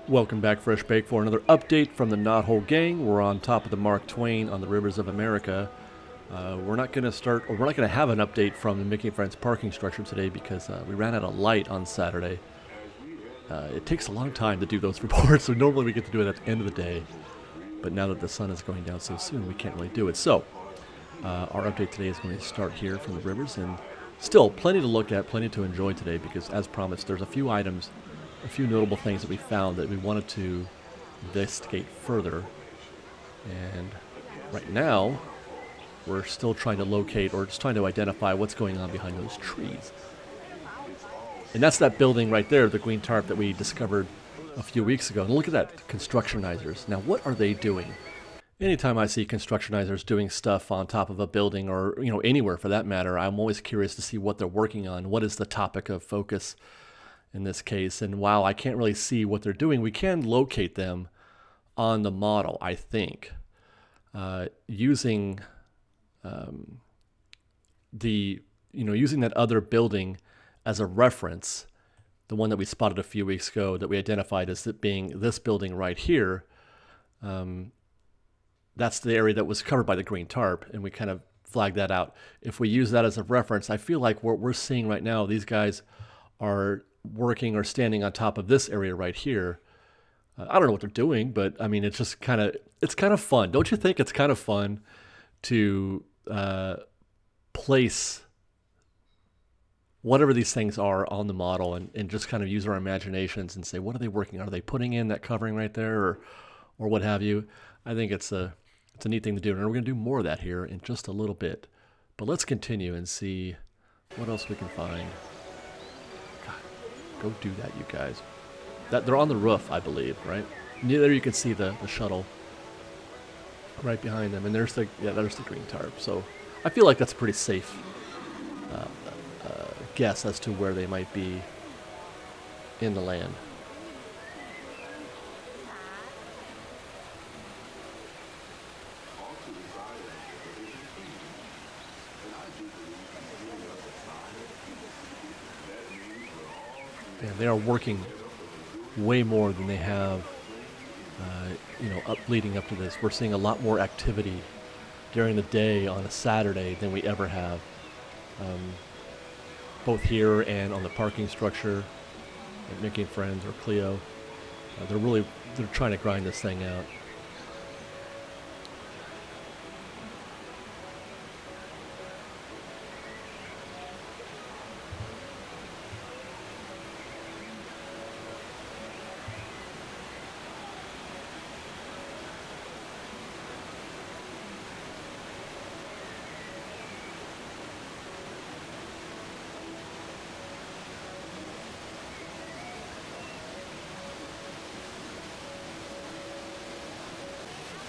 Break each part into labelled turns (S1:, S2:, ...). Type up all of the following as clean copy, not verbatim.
S1: Welcome back, Fresh Bake, for another update from the Knothole Gang. We're on top of the Mark Twain on the rivers of America. We're not going to have an update from the Mickey and Friends parking structure today because we ran out of light on Saturday. It takes a long time to do those reports, so normally we get to do it at the end of the day. But now that the sun is going down so soon, we can't really do it. So, our update today is going to start here from the rivers, and still plenty to look at, plenty to enjoy today because, as promised, there's a few items, a few notable things that we found that we wanted to investigate further. And right now, we're still trying to locate or just trying to identify what's going on behind those trees. And that's that building right there, the green tarp that we discovered a few weeks ago. And look at that, constructionizers. Now, what are they doing? Anytime I see constructionizers doing stuff on top of a building or, anywhere for that matter, I'm always curious to see what they're working on. What is the topic of focus in this case? And while I can't really see what they're doing, we can locate them on the model, I think, using using that other building as a reference, the one that we spotted a few weeks ago that we identified as it being this building right here. That's the area that was covered by the green tarp, and we kind of flagged that out. If we use that as a reference, I feel like what we're seeing right now, these guys are working or standing on top of this area right here. I don't know what they're doing, but I mean, it's just it's kind of fun. Don't you think it's kind of fun to place whatever these things are on the model and just kind of use our imaginations and say, what are they working on? Are they putting in that covering right there or what have you? I think it's a neat thing to do. And we're going to do more of that here in just a little bit. But let's continue and see what else we can find. God, go do that, you guys. They're on the roof, I believe, right? There you can see the shuttle right behind them. And there's the green tarp. So I feel like that's a pretty safe guess as to where they might be in the land. Man, they are working way more than they have, leading up to this. We're seeing a lot more activity during the day on a Saturday than we ever have. Both here and on the parking structure at Mickey and Friends or Clio. They're trying to grind this thing out.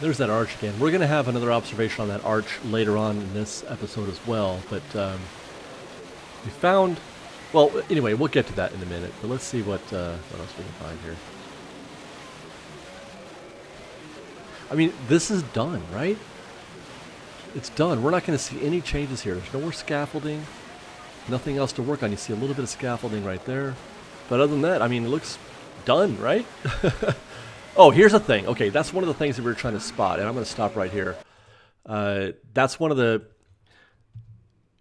S1: There's that arch again. We're going to have another observation on that arch later on in this episode as well. But we found... Well, anyway, we'll get to that in a minute. But let's see what else we can find here. I mean, this is done, right? It's done. We're not going to see any changes here. There's no more scaffolding. Nothing else to work on. You see a little bit of scaffolding right there. But other than that, I mean, it looks done, right? Oh, here's the thing. Okay, that's one of the things that we were trying to spot, and I'm going to stop right here. That's one of the,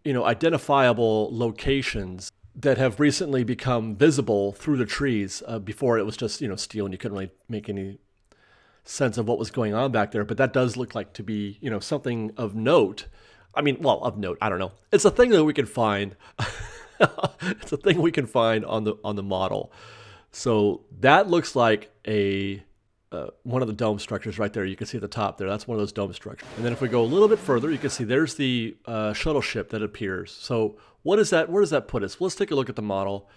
S1: identifiable locations that have recently become visible through the trees. Before it was just, steel, and you couldn't really make any sense of what was going on back there. But that does look like to be, something of note. I mean, well, of note, I don't know. It's a thing that we can find. It's a thing we can find on the model. So that looks like one of the dome structures right there. You can see at the top there. That's one of those dome structures. And then if we go a little bit further, you can see there's the shuttle ship that appears. So what is that? Where does that put us? Let's take a look at the model.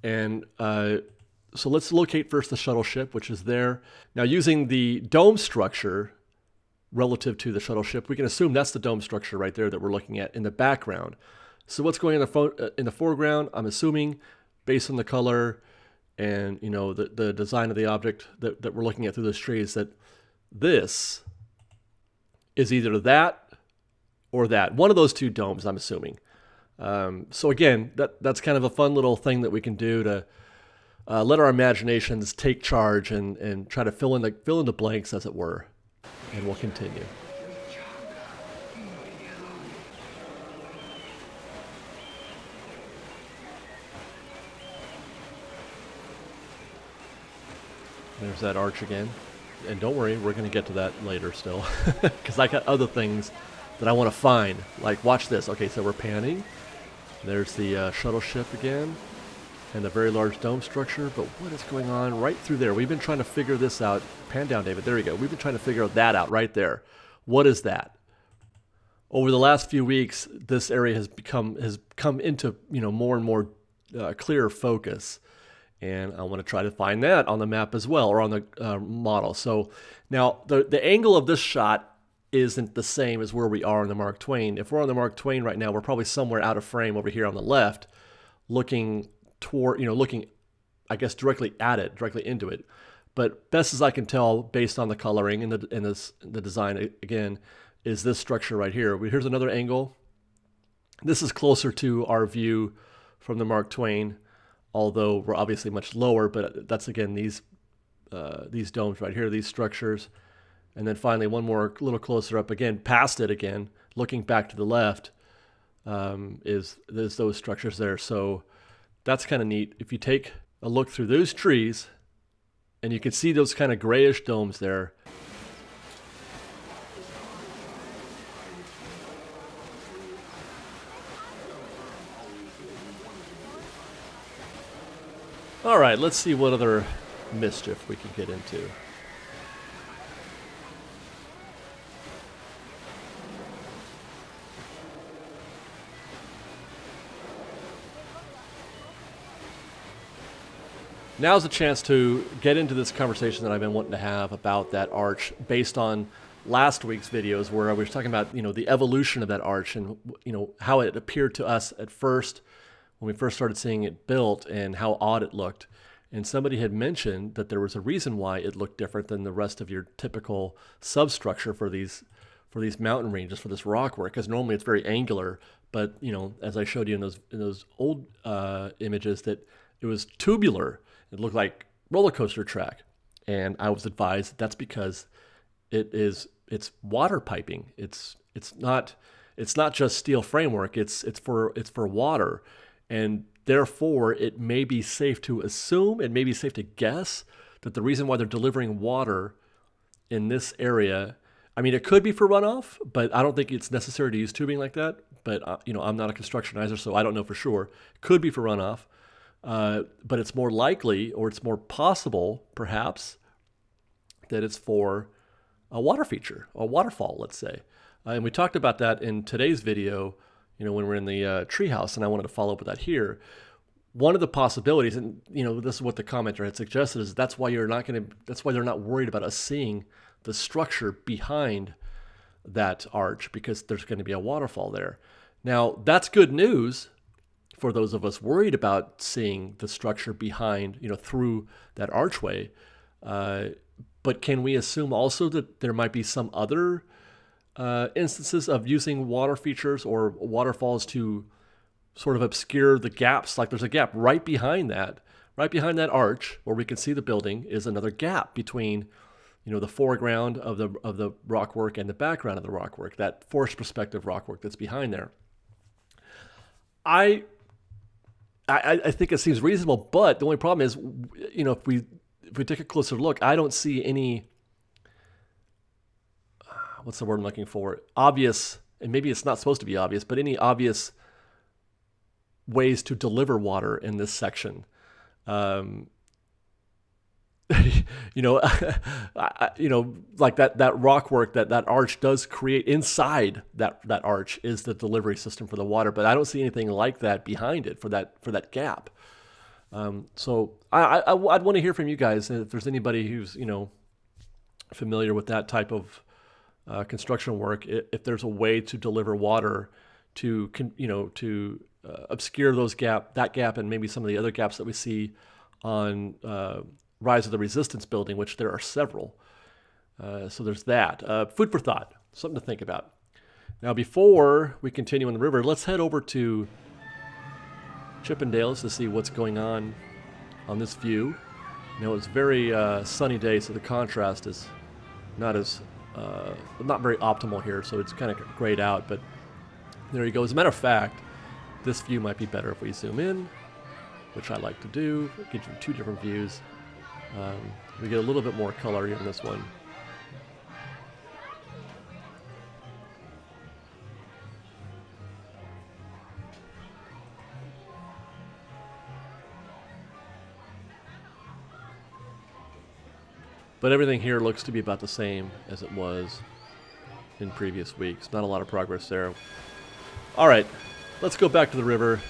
S1: And so let's locate first the shuttle ship, which is there. Now, using the dome structure relative to the shuttle ship, we can assume that's the dome structure right there that we're looking at in the background. So what's going on in the foreground? I'm assuming, based on the color and the design of the object that we're looking at through those trees, that this is either that or that. One of those two domes, I'm assuming. So again, that's kind of a fun little thing that we can do to let our imaginations take charge and try to fill in the blanks, as it were. And we'll continue. There's that arch again. And don't worry, we're going to get to that later still. Because I got other things that I want to find. Like, watch this. Okay, so we're panning. There's the shuttle ship again. And the very large dome structure. But what is going on right through there? We've been trying to figure this out. Pan down, David. There you go. We've been trying to figure that out right there. What is that? Over the last few weeks, this area has come into more and more clearer focus. And I want to try to find that on the map as well, or on the model. So now the angle of this shot isn't the same as where we are on the Mark Twain. If we're on the Mark Twain right now, we're probably somewhere out of frame over here on the left, looking toward, looking, I guess, directly at it, directly into it. But best as I can tell, based on the coloring and the design, again, is this structure right here. Here's another angle. This is closer to our view from the Mark Twain, although we're obviously much lower, but that's, again, these domes right here, these structures. And then finally, one more little closer up, again, past it again, looking back to the left, is those structures there. So that's kind of neat. If you take a look through those trees, and you can see those kind of grayish domes there. All right, let's see what other mischief we can get into. Now's a chance to get into this conversation that I've been wanting to have about that arch based on last week's videos where I was talking about, the evolution of that arch and, how it appeared to us at first when we first started seeing it built and how odd it looked. And somebody had mentioned that there was a reason why it looked different than the rest of your typical substructure for these mountain ranges, for this rock work, because normally it's very angular. But, as I showed you in those old images, that it was tubular. It looked like roller coaster track. And I was advised that's because it's water piping. It's not just steel framework. It's for water. And therefore, it may be safe to assume, it may be safe to guess that the reason why they're delivering water in this area, I mean, it could be for runoff, but I don't think it's necessary to use tubing like that. But, I'm not a constructionizer, so I don't know for sure. It could be for runoff, but it's more likely, or it's more possible, perhaps, that it's for a water feature, a waterfall, let's say. And we talked about that in today's video, when we're in the treehouse, and I wanted to follow up with that here. One of the possibilities, and this is what the commenter had suggested, is that's why they're not worried about us seeing the structure behind that arch, because there's going to be a waterfall there. Now, that's good news for those of us worried about seeing the structure behind, through that archway. But can we assume also that there might be some other instances of using water features or waterfalls to sort of obscure the gaps? Like there's a gap right behind that arch where we can see the building is another gap between, the foreground of the rock work and the background of the rock work, that forced perspective rock work that's behind there. I think it seems reasonable, but the only problem is, if we take a closer look, I don't see any, what's the word I'm looking for? Obvious, and maybe it's not supposed to be obvious, but any obvious ways to deliver water in this section. Like that rock work that arch does create inside that arch is the delivery system for the water, but I don't see anything like that behind it for that gap. So I'd want to hear from you guys if there's anybody who's familiar with that type of construction work. If there's a way to deliver water to obscure that gap, and maybe some of the other gaps that we see on Rise of the Resistance building, which there are several. So there's that. Food for thought, something to think about. Now, before we continue on the river, let's head over to Chippendales to see what's going on on this view. Now it's very sunny day, so the contrast is not very optimal here, so it's kind of grayed out, but there you go. As a matter of fact, this view might be better if we zoom in, which I like to do. It gives you two different views. We get a little bit more color in this one. But everything here looks to be about the same as it was in previous weeks. Not a lot of progress there. All right, let's go back to the river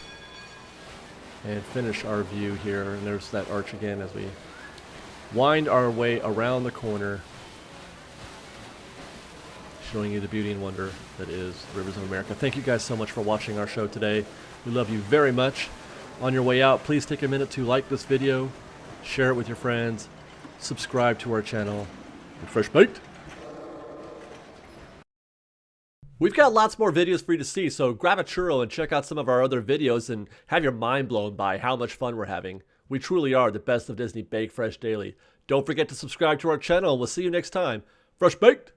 S1: and finish our view here. And there's that arch again as we wind our way around the corner, showing you the beauty and wonder that is the rivers of America. Thank you guys so much for watching our show today. We love you very much. On your way out, please take a minute to like this video, share it with your friends, subscribe to our channel, and fresh baked. We've got lots more videos for you to see, so grab a churro and check out some of our other videos and have your mind blown by how much fun we're having. We truly are the best of Disney Bake Fresh Daily. Don't forget to subscribe to our channel, and we'll see you next time. Fresh baked!